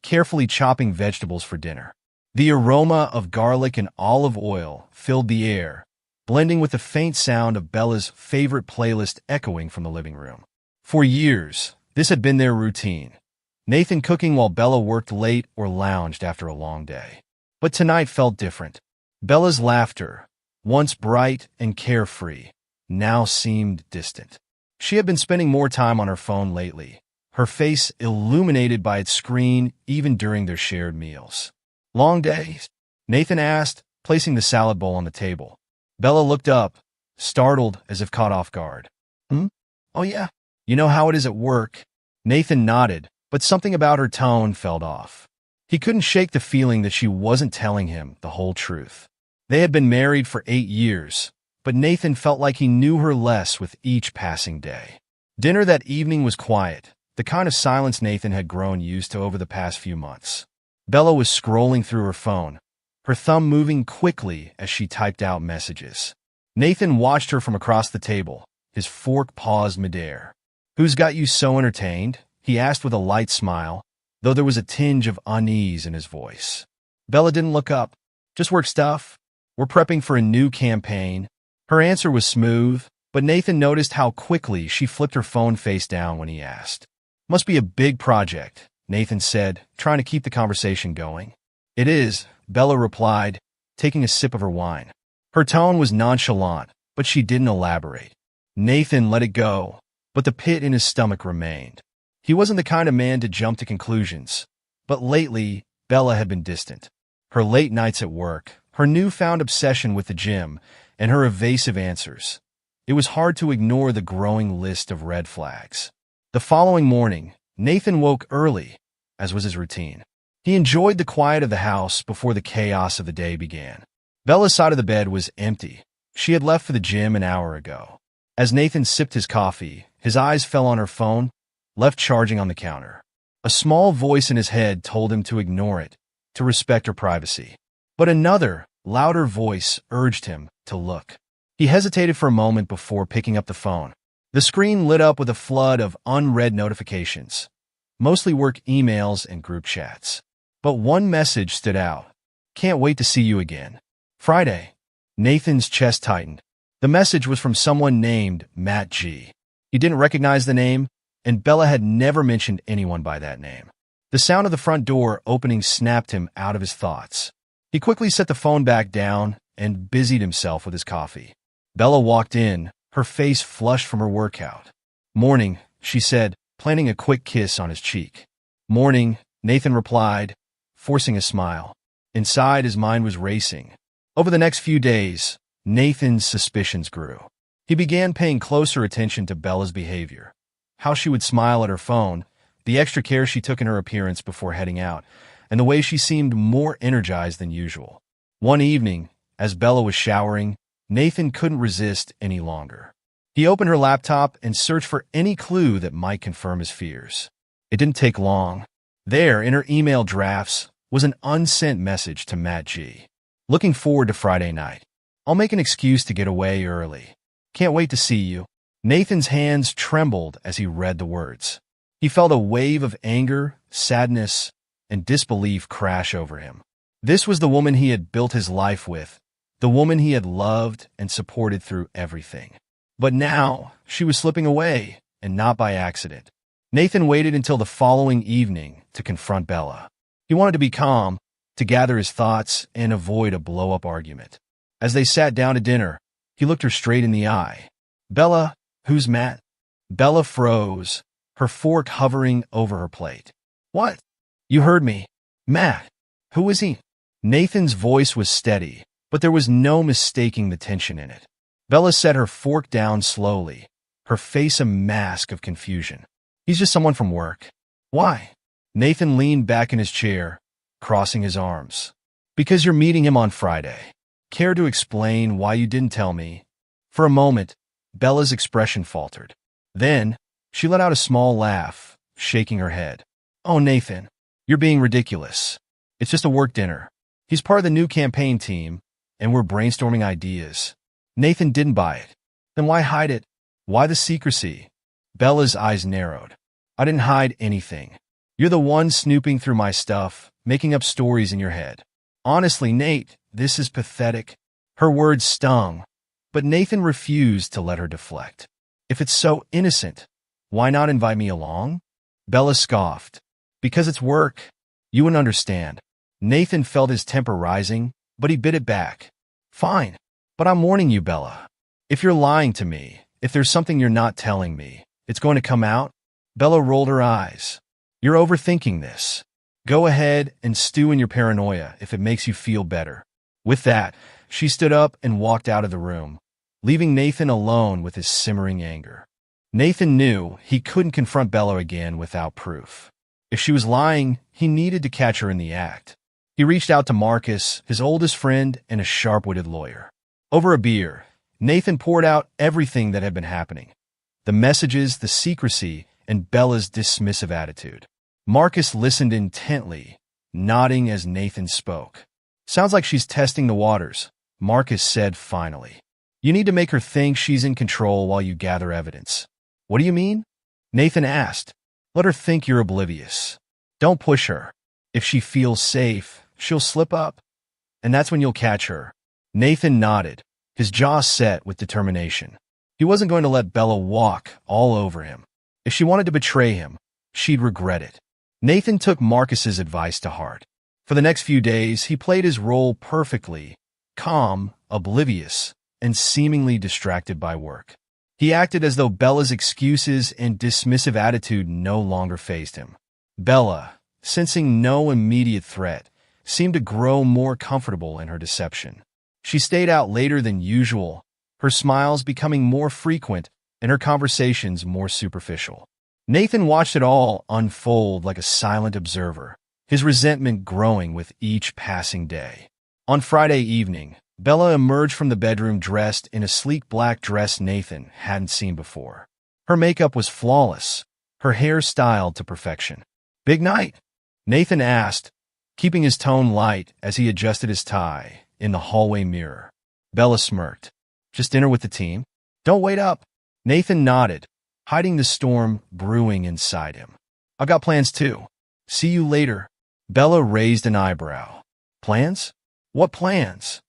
carefully chopping vegetables for dinner. The aroma of garlic and olive oil filled the air, blending with the faint sound of Bella's favorite playlist echoing from the living room. For years, this had been their routine. Nathan cooking while Bella worked late or lounged after a long day. But tonight felt different. Bella's laughter, once bright and carefree, now seemed distant. She had been spending more time on her phone lately, her face illuminated by its screen even during their shared meals. "Long days?" Nathan asked, placing the salad bowl on the table. Bella looked up, startled as if caught off guard. Oh yeah. You know how it is at work." Nathan nodded, but something about her tone felt off. He couldn't shake the feeling that she wasn't telling him the whole truth. They had been married for 8 years, but Nathan felt like he knew her less with each passing day. Dinner that evening was quiet, the kind of silence Nathan had grown used to over the past few months. Bella was scrolling through her phone, her thumb moving quickly as she typed out messages. Nathan watched her from across the table, his fork paused midair. "Who's got you so entertained?" he asked with a light smile, though there was a tinge of unease in his voice. Bella didn't look up. "Just work stuff. We're prepping for a new campaign." Her answer was smooth, but Nathan noticed how quickly she flipped her phone face down when he asked. "Must be a big project," Nathan said, trying to keep the conversation going. "It is," Bella replied, taking a sip of her wine. Her tone was nonchalant, but she didn't elaborate. Nathan let it go, but the pit in his stomach remained. He wasn't the kind of man to jump to conclusions, but lately, Bella had been distant. Her late nights at work, her newfound obsession with the gym, and her evasive answers. It was hard to ignore the growing list of red flags. The following morning, Nathan woke early, as was his routine. He enjoyed the quiet of the house before the chaos of the day began. Bella's side of the bed was empty. She had left for the gym an hour ago. As Nathan sipped his coffee, his eyes fell on her phone, left charging on the counter. A small voice in his head told him to ignore it, to respect her privacy. But another, louder voice urged him to look. He hesitated for a moment before picking up the phone. The screen lit up with a flood of unread notifications, mostly work emails and group chats. But one message stood out. "Can't wait to see you again. Friday." Nathan's chest tightened. The message was from someone named Matt G. He didn't recognize the name, and Bella had never mentioned anyone by that name. The sound of the front door opening snapped him out of his thoughts. He quickly set the phone back down and busied himself with his coffee. Bella walked in, her face flushed from her workout. "Morning," she said, planting a quick kiss on his cheek. "Morning," Nathan replied, forcing a smile. Inside, his mind was racing. Over the next few days, Nathan's suspicions grew. He began paying closer attention to Bella's behavior. How she would smile at her phone, the extra care she took in her appearance before heading out, and the way she seemed more energized than usual. One evening, as Bella was showering, Nathan couldn't resist any longer. He opened her laptop and searched for any clue that might confirm his fears. It didn't take long. There, in her email drafts, was an unsent message to Matt G. "Looking forward to Friday night. I'll make an excuse to get away early. Can't wait to see you." Nathan's hands trembled as he read the words. He felt a wave of anger, sadness, and disbelief crash over him. This was the woman he had built his life with, the woman he had loved and supported through everything. But now, she was slipping away, and not by accident. Nathan waited until the following evening to confront Bella. He wanted to be calm, to gather his thoughts and avoid a blow-up argument. As they sat down to dinner, he looked her straight in the eye. "Bella, who's Matt?" Bella froze, her fork hovering over her plate. "What?" "You heard me. Matt. Who is he?" Nathan's voice was steady, but there was no mistaking the tension in it. Bella set her fork down slowly, her face a mask of confusion. "He's just someone from work." "Why?" Nathan leaned back in his chair, crossing his arms. "Because you're meeting him on Friday. Care to explain why you didn't tell me?" For a moment, Bella's expression faltered. Then, she let out a small laugh, shaking her head. "Oh, Nathan, you're being ridiculous. It's just a work dinner. He's part of the new campaign team, and we're brainstorming ideas." Nathan didn't buy it. "Then why hide it? Why the secrecy?" Bella's eyes narrowed. "I didn't hide anything. You're the one snooping through my stuff, making up stories in your head. Honestly, Nate, this is pathetic. Her words stung, but Nathan refused to let her deflect. If it's so innocent, why not invite me along? Bella scoffed. Because it's work. You wouldn't understand. Nathan felt his temper rising, but he bit it back. Fine, but I'm warning you, Bella. If you're lying to me, if there's something you're not telling me, it's going to come out. Bella rolled her eyes. You're overthinking this. Go ahead and stew in your paranoia if it makes you feel better. With that, she stood up and walked out of the room, leaving Nathan alone with his simmering anger. Nathan knew he couldn't confront Bella again without proof. If she was lying, he needed to catch her in the act. He reached out to Marcus, his oldest friend and a sharp-witted lawyer. Over a beer, Nathan poured out everything that had been happening. The messages, the secrecy, and Bella's dismissive attitude. Marcus listened intently, nodding as Nathan spoke. Sounds like she's testing the waters, Marcus said finally. You need to make her think she's in control while you gather evidence. What do you mean? Nathan asked. Let her think you're oblivious. Don't push her. If she feels safe, she'll slip up. And that's when you'll catch her. Nathan nodded, his jaw set with determination. He wasn't going to let Bella walk all over him. If she wanted to betray him, she'd regret it. Nathan took Marcus's advice to heart. For the next few days, he played his role perfectly, calm, oblivious, and seemingly distracted by work. He acted as though Bella's excuses and dismissive attitude no longer fazed him. Bella, sensing no immediate threat, seemed to grow more comfortable in her deception. She stayed out later than usual, her smiles becoming more frequent and her conversations more superficial. Nathan watched it all unfold like a silent observer, his resentment growing with each passing day. On Friday evening, Bella emerged from the bedroom dressed in a sleek black dress Nathan hadn't seen before. Her makeup was flawless, her hair styled to perfection. Big night? Nathan asked, keeping his tone light as he adjusted his tie in the hallway mirror. Bella smirked. Just dinner with the team? Don't wait up. Nathan nodded, hiding the storm brewing inside him. I've got plans too. See you later. Bella raised an eyebrow. Plans? What plans?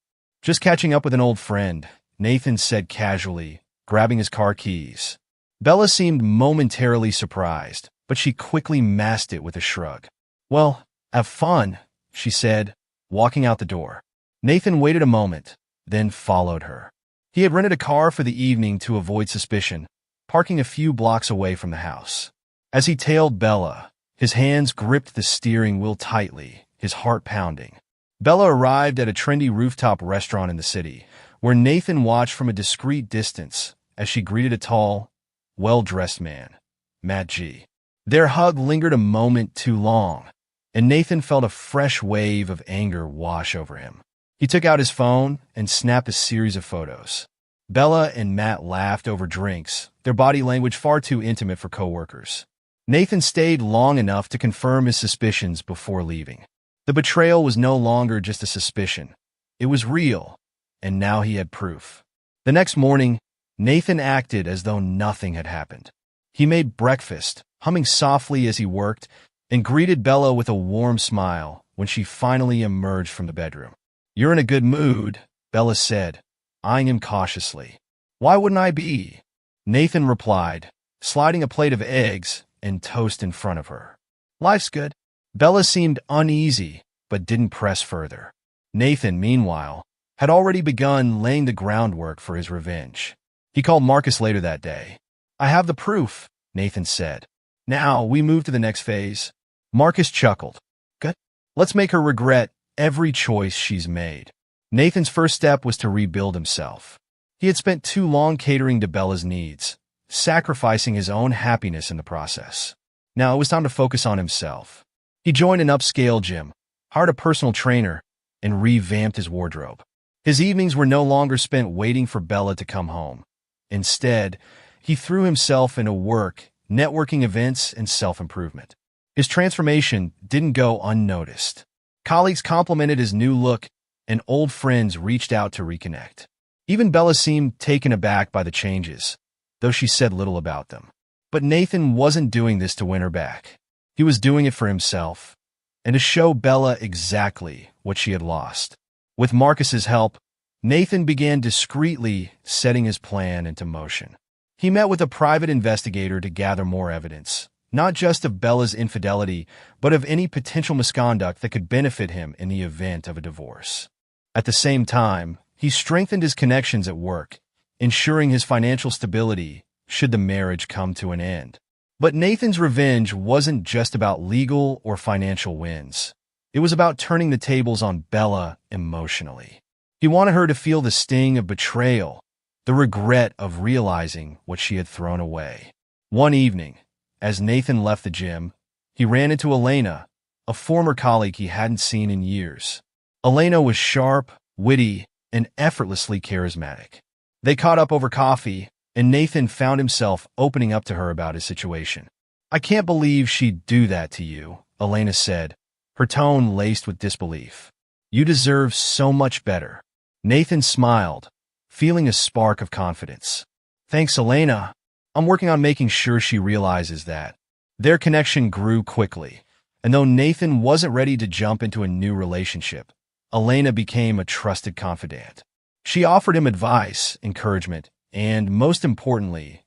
Just catching up with an old friend, Nathan said casually, grabbing his car keys. Bella seemed momentarily surprised, but she quickly masked it with a shrug. Well, have fun, she said, walking out the door. Nathan waited a moment, then followed her. He had rented a car for the evening to avoid suspicion, parking a few blocks away from the house. As he tailed Bella, his hands gripped the steering wheel tightly, his heart pounding. Bella arrived at a trendy rooftop restaurant in the city, where Nathan watched from a discreet distance as she greeted a tall, well-dressed man, Matt G. Their hug lingered a moment too long, and Nathan felt a fresh wave of anger wash over him. He took out his phone and snapped a series of photos. Bella and Matt laughed over drinks, their body language far too intimate for coworkers. Nathan stayed long enough to confirm his suspicions before leaving. The betrayal was no longer just a suspicion. It was real, and now he had proof. The next morning, Nathan acted as though nothing had happened. He made breakfast, humming softly as he worked, and greeted Bella with a warm smile when she finally emerged from the bedroom. You're in a good mood, Bella said, eyeing him cautiously. Why wouldn't I be? Nathan replied, sliding a plate of eggs and toast in front of her. Life's good. Bella seemed uneasy, but didn't press further. Nathan, meanwhile, had already begun laying the groundwork for his revenge. He called Marcus later that day. I have the proof, Nathan said. Now we move to the next phase. Marcus chuckled. Good. Let's make her regret every choice she's made. Nathan's first step was to rebuild himself. He had spent too long catering to Bella's needs, sacrificing his own happiness in the process. Now it was time to focus on himself. He joined an upscale gym, hired a personal trainer, and revamped his wardrobe. His evenings were no longer spent waiting for Bella to come home. Instead, he threw himself into work, networking events, and self-improvement. His transformation didn't go unnoticed. Colleagues complimented his new look, and old friends reached out to reconnect. Even Bella seemed taken aback by the changes, though she said little about them. But Nathan wasn't doing this to win her back. He was doing it for himself, and to show Bella exactly what she had lost. With Marcus's help, Nathan began discreetly setting his plan into motion. He met with a private investigator to gather more evidence, not just of Bella's infidelity, but of any potential misconduct that could benefit him in the event of a divorce. At the same time, he strengthened his connections at work, ensuring his financial stability should the marriage come to an end. But Nathan's revenge wasn't just about legal or financial wins. It was about turning the tables on Bella emotionally. He wanted her to feel the sting of betrayal, the regret of realizing what she had thrown away. One evening, as Nathan left the gym, he ran into Elena, a former colleague he hadn't seen in years. Elena was sharp, witty, and effortlessly charismatic. They caught up over coffee, and Nathan found himself opening up to her about his situation. "I can't believe she'd do that to you," Elena said, her tone laced with disbelief. "You deserve so much better." Nathan smiled, feeling a spark of confidence. "Thanks, Elena. I'm working on making sure she realizes that." Their connection grew quickly, and though Nathan wasn't ready to jump into a new relationship, Elena became a trusted confidant. She offered him advice, encouragement, and, most importantly,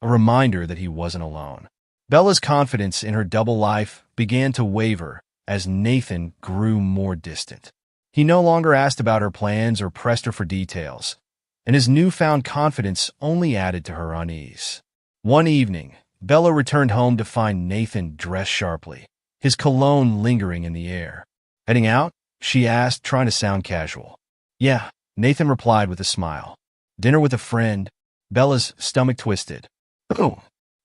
a reminder that he wasn't alone. Bella's confidence in her double life began to waver as Nathan grew more distant. He no longer asked about her plans or pressed her for details, and his newfound confidence only added to her unease. One evening, Bella returned home to find Nathan dressed sharply, his cologne lingering in the air. "Heading out?" she asked, trying to sound casual. "Yeah," Nathan replied with a smile. "Dinner with a friend." Bella's stomach twisted. "Oh."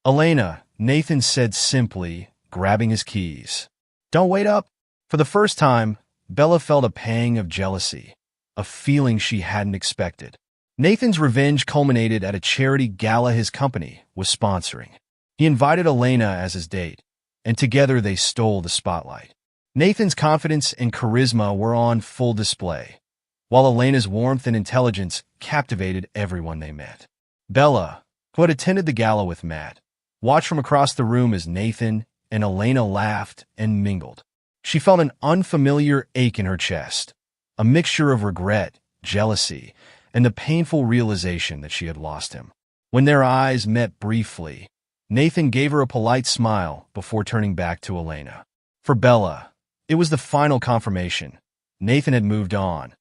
"Elena," Nathan said simply, grabbing his keys. "Don't wait up." For the first time, Bella felt a pang of jealousy, a feeling she hadn't expected. Nathan's revenge culminated at a charity gala his company was sponsoring. He invited Elena as his date, and together they stole the spotlight. Nathan's confidence and charisma were on full display, while Elena's warmth and intelligence captivated everyone they met. Bella, who had attended the gala with Matt, watched from across the room as Nathan and Elena laughed and mingled. She felt an unfamiliar ache in her chest, a mixture of regret, jealousy, and the painful realization that she had lost him. When their eyes met briefly, Nathan gave her a polite smile before turning back to Elena. For Bella, it was the final confirmation. Nathan had moved on,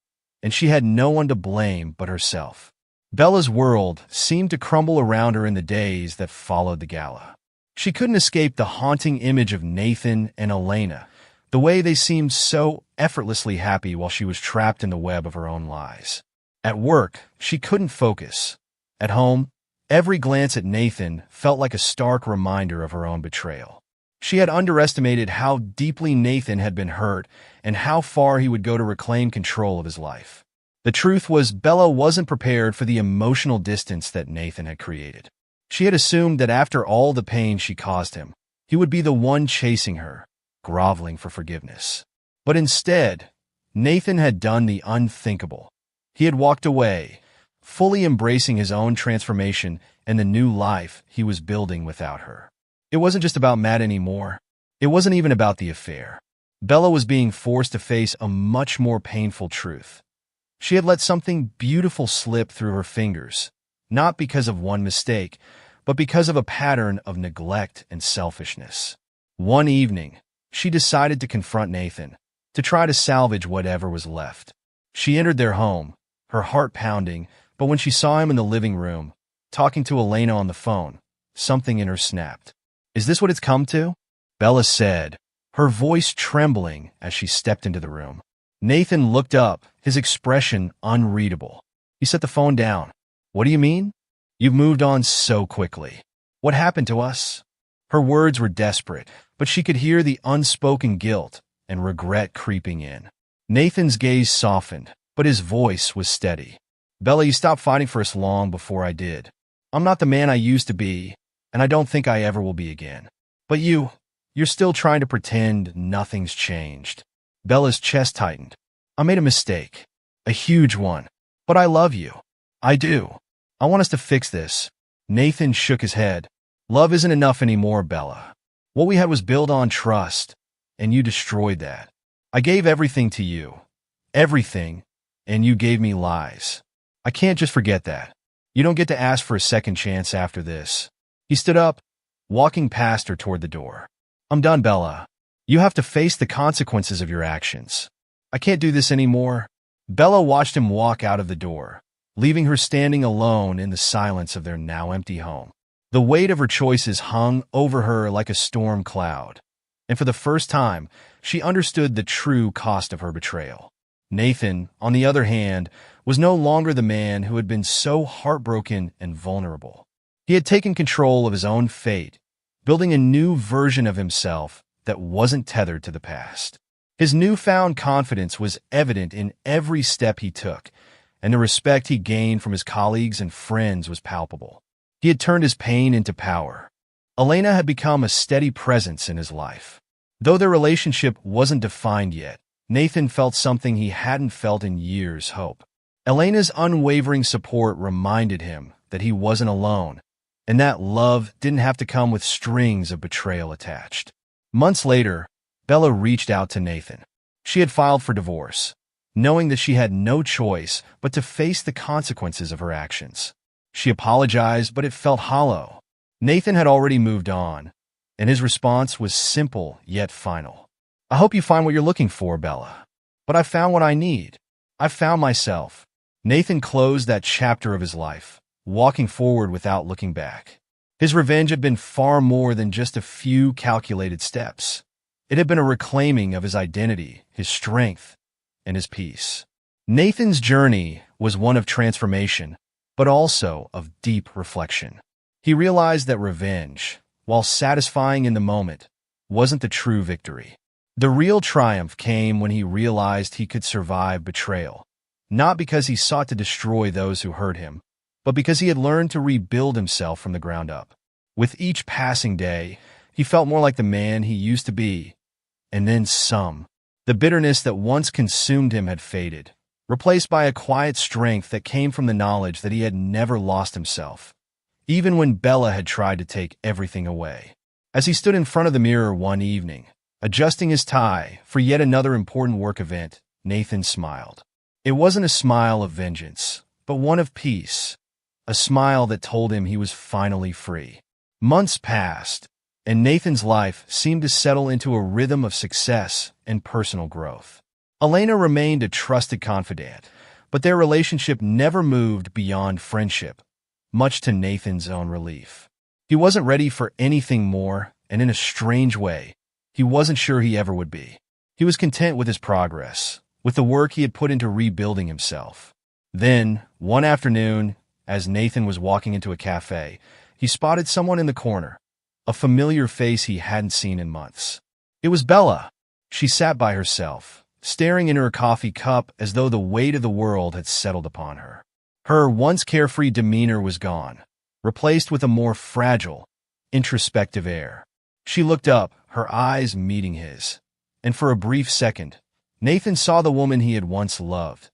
and she had no one to blame but herself. Bella's world seemed to crumble around her in the days that followed the gala. She couldn't escape the haunting image of Nathan and Elena, the way they seemed so effortlessly happy while she was trapped in the web of her own lies. At work, she couldn't focus. At home, every glance at Nathan felt like a stark reminder of her own betrayal. She had underestimated how deeply Nathan had been hurt and how far he would go to reclaim control of his life. The truth was, Bella wasn't prepared for the emotional distance that Nathan had created. She had assumed that after all the pain she caused him, he would be the one chasing her, groveling for forgiveness. But instead, Nathan had done the unthinkable. He had walked away, fully embracing his own transformation and the new life he was building without her. It wasn't just about Matt anymore. It wasn't even about the affair. Bella was being forced to face a much more painful truth. She had let something beautiful slip through her fingers, not because of one mistake, but because of a pattern of neglect and selfishness. One evening, she decided to confront Nathan, to try to salvage whatever was left. She entered their home, her heart pounding, but when she saw him in the living room, talking to Elena on the phone, something in her snapped. "Is this what it's come to?" Bella said, her voice trembling as she stepped into the room. Nathan looked up, his expression unreadable. He set the phone down. "What do you mean? You've moved on so quickly. What happened to us?" Her words were desperate, but she could hear the unspoken guilt and regret creeping in. Nathan's gaze softened, but his voice was steady. "Bella, you stopped fighting for us long before I did. I'm not the man I used to be, and I don't think I ever will be again. But you're still trying to pretend nothing's changed." Bella's chest tightened. "I made a mistake, a huge one, but I love you. I do. I want us to fix this." Nathan shook his head. "Love isn't enough anymore, Bella. What we had was built on trust, and you destroyed that. I gave everything to you. Everything, and you gave me lies. I can't just forget that. You don't get to ask for a second chance after this. He stood up, walking past her toward the door. I'm done, Bella. You have to face the consequences of your actions. I can't do this anymore. Bella watched him walk out of the door, leaving her standing alone in the silence of their now empty home. The weight of her choices hung over her like a storm cloud, and for the first time, she understood the true cost of her betrayal. Nathan, on the other hand, was no longer the man who had been so heartbroken and vulnerable. He had taken control of his own fate, building a new version of himself that wasn't tethered to the past. His newfound confidence was evident in every step he took, and the respect he gained from his colleagues and friends was palpable. He had turned his pain into power. Elena had become a steady presence in his life. Though their relationship wasn't defined yet, Nathan felt something he hadn't felt in years: hope. Elena's unwavering support reminded him that he wasn't alone, and that love didn't have to come with strings of betrayal attached. Months later, Bella reached out to Nathan. She had filed for divorce, knowing that she had no choice but to face the consequences of her actions. She apologized, but it felt hollow. Nathan had already moved on, and his response was simple yet final. I hope you find what you're looking for, Bella. But I found what I need. I found myself. Nathan closed that chapter of his life, walking forward without looking back. His revenge had been far more than just a few calculated steps. It had been a reclaiming of his identity, his strength, and his peace. Nathan's journey was one of transformation, but also of deep reflection. He realized that revenge, while satisfying in the moment, wasn't the true victory. The real triumph came when he realized he could survive betrayal, not because he sought to destroy those who hurt him, but because he had learned to rebuild himself from the ground up. With each passing day, he felt more like the man he used to be, and then some. The bitterness that once consumed him had faded, replaced by a quiet strength that came from the knowledge that he had never lost himself, even when Bella had tried to take everything away. As he stood in front of the mirror one evening, adjusting his tie for yet another important work event, Nathan smiled. It wasn't a smile of vengeance, but one of peace, a smile that told him he was finally free. Months passed, and Nathan's life seemed to settle into a rhythm of success and personal growth. Elena remained a trusted confidant, but their relationship never moved beyond friendship, much to Nathan's own relief. He wasn't ready for anything more, and in a strange way, he wasn't sure he ever would be. He was content with his progress, with the work he had put into rebuilding himself. Then, one afternoon, as Nathan was walking into a cafe, he spotted someone in the corner, a familiar face he hadn't seen in months. It was Bella. She sat by herself, staring into her coffee cup as though the weight of the world had settled upon her. Her once carefree demeanor was gone, replaced with a more fragile, introspective air. She looked up, her eyes meeting his, and for a brief second, Nathan saw the woman he had once loved,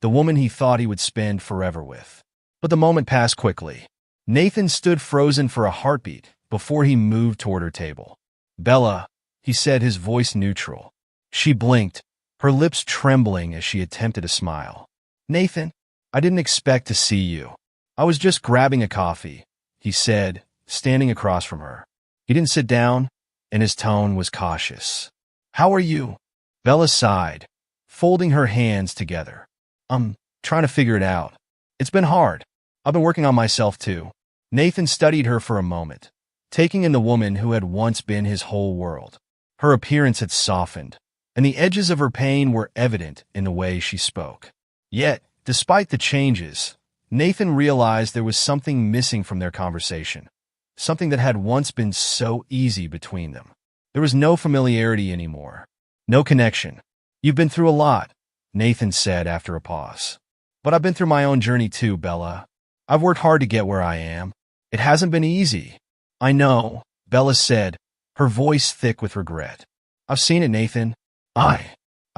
the woman he thought he would spend forever with. But the moment passed quickly. Nathan stood frozen for a heartbeat before he moved toward her table. Bella, he said, his voice neutral. She blinked, her lips trembling as she attempted a smile. Nathan, I didn't expect to see you. I was just grabbing a coffee, he said, standing across from her. He didn't sit down, and his tone was cautious. How are you? Bella sighed, folding her hands together. I'm trying to figure it out. It's been hard. I've been working on myself too. Nathan studied her for a moment, taking in the woman who had once been his whole world. Her appearance had softened, and the edges of her pain were evident in the way she spoke. Yet, despite the changes, Nathan realized there was something missing from their conversation, something that had once been so easy between them. There was no familiarity anymore, no connection. You've been through a lot, Nathan said after a pause. But I've been through my own journey too, Bella. I've worked hard to get where I am. It hasn't been easy. I know, Bella said, her voice thick with regret. I've seen it, Nathan. I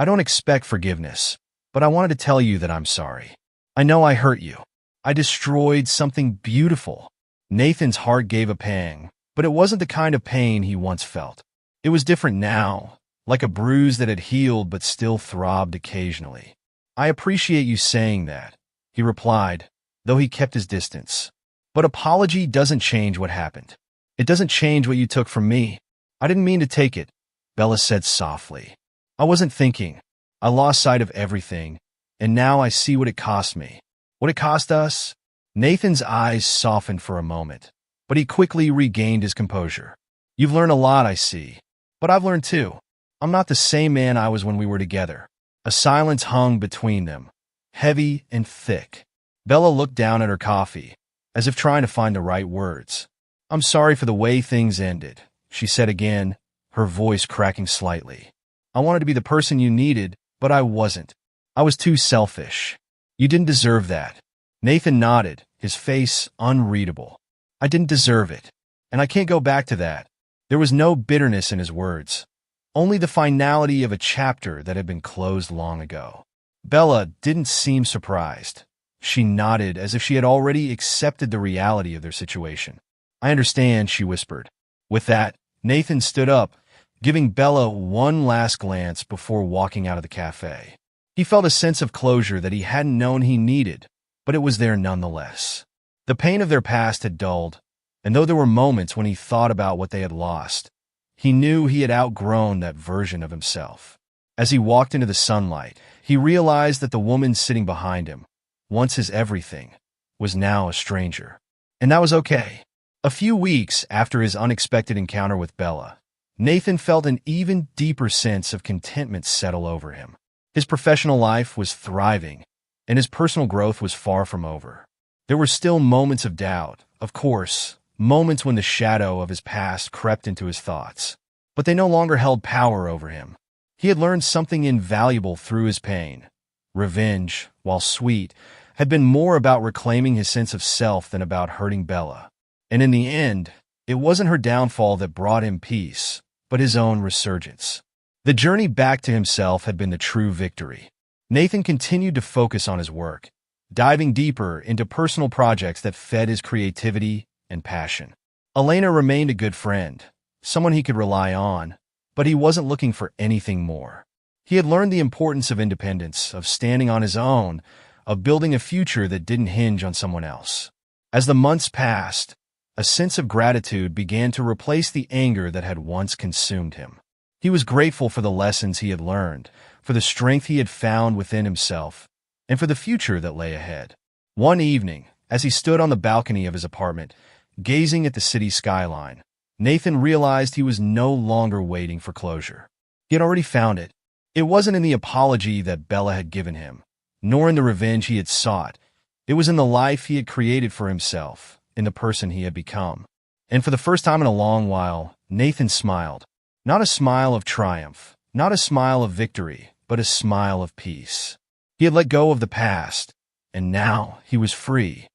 don't expect forgiveness, but I wanted to tell you that I'm sorry. I know I hurt you. I destroyed something beautiful. Nathan's heart gave a pang, But it wasn't the kind of pain he once felt. It was different now, like a bruise that had healed but still throbbed occasionally. "I appreciate you saying that," he replied, though he kept his distance. "But apology doesn't change what happened. It doesn't change what you took from me." "I didn't mean to take it," Bella said softly. "I wasn't thinking. I lost sight of everything, and now I see what it cost me. What it cost us?" Nathan's eyes softened for a moment, but he quickly regained his composure. "You've learned a lot, I see. But I've learned too. I'm not the same man I was when we were together." A silence hung between them, heavy and thick. Bella looked down at her coffee, as if trying to find the right words. "I'm sorry for the way things ended," she said again, her voice cracking slightly. "I wanted to be the person you needed, but I wasn't. I was too selfish. You didn't deserve that." Nathan nodded, his face unreadable. "I didn't deserve it, and I can't go back to that." There was no bitterness in his words, only the finality of a chapter that had been closed long ago. Bella didn't seem surprised. She nodded as if she had already accepted the reality of their situation. "I understand," she whispered. With that, Nathan stood up, giving Bella one last glance before walking out of the cafe. He felt a sense of closure that he hadn't known he needed, but it was there nonetheless. The pain of their past had dulled, and though there were moments when he thought about what they had lost, he knew he had outgrown that version of himself. As he walked into the sunlight, he realized that the woman sitting behind him, once his everything, was now a stranger. And that was okay. A few weeks after his unexpected encounter with Bella, Nathan felt an even deeper sense of contentment settle over him. His professional life was thriving, and his personal growth was far from over. There were still moments of doubt, of course, moments when the shadow of his past crept into his thoughts. But they no longer held power over him. He had learned something invaluable through his pain. Revenge, while sweet, had been more about reclaiming his sense of self than about hurting Bella. And in the end, it wasn't her downfall that brought him peace, but his own resurgence. The journey back to himself had been the true victory. Nathan continued to focus on his work, diving deeper into personal projects that fed his creativity and passion. Elena remained a good friend, someone he could rely on, but he wasn't looking for anything more. He had learned the importance of independence, of standing on his own, of building a future that didn't hinge on someone else. As the months passed, a sense of gratitude began to replace the anger that had once consumed him. He was grateful for the lessons he had learned, for the strength he had found within himself, and for the future that lay ahead. One evening, as he stood on the balcony of his apartment, gazing at the city skyline, Nathan realized he was no longer waiting for closure. He had already found it. It wasn't in the apology that Bella had given him, nor in the revenge he had sought. It was in the life he had created for himself, in the person he had become. And for the first time in a long while, Nathan smiled. Not a smile of triumph, not a smile of victory, but a smile of peace. He had let go of the past, and now he was free.